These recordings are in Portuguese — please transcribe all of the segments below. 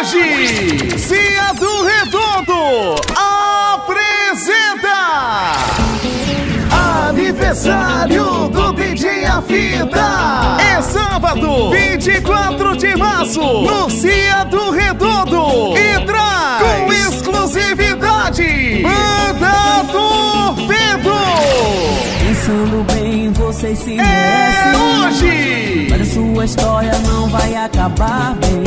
hoje, Cia do Redondo apresenta aniversário do DJ A Fita. É sábado, 24 de março, no Cia do Redondo. E traz com exclusividade Banda Torpedo. Pensando bem, vocês se merecem. É hoje, mas a sua história não vai acabar bem.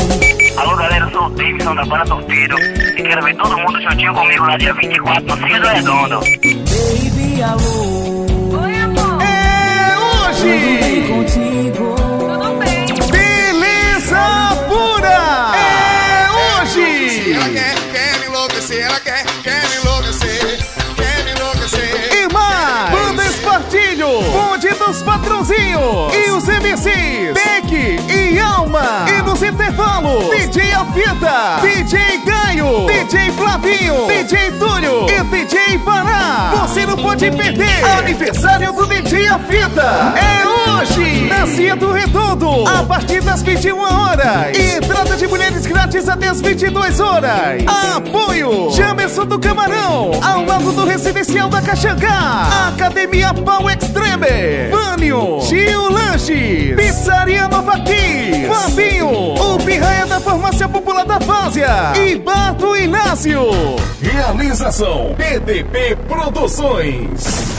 Alô galera, eu sou o Davidson da Banda Torpedo e quero ver todo mundo juntinho comigo lá dia 24 no Cia do Redondo. Baby, alô. Oi, amor. é Tudo bem hoje, contigo? Tudo bem? beleza pura. É hoje, Ela quer me enlouquecer, ela quer me enlouquecer, quer me enlouquecer. e mais Banda Espartilho, Bonde dos Patrãozinhos e os MCs Beck e Alma. E nos intervalos, DJ A Fita, DJ Gaio, DJ Flavinho, DJ Túlio e DJ Pará. Você não pode perder aniversário do DJ A Fita. É hoje, na Cia do Redondo, a partir das 21 horas. E entrada de mulheres grátis até as 22 horas. Apoio Jamerson do Camarão, ao lado do Residencial da Caxangá. Academia Pau Extreme, Vânio, Gil Lanches, Pizzaria Nova Kiss, Fabinho, o Pirraia da Farmácia Popular da Várzea e Bato Inácio. Realização PDP Produções.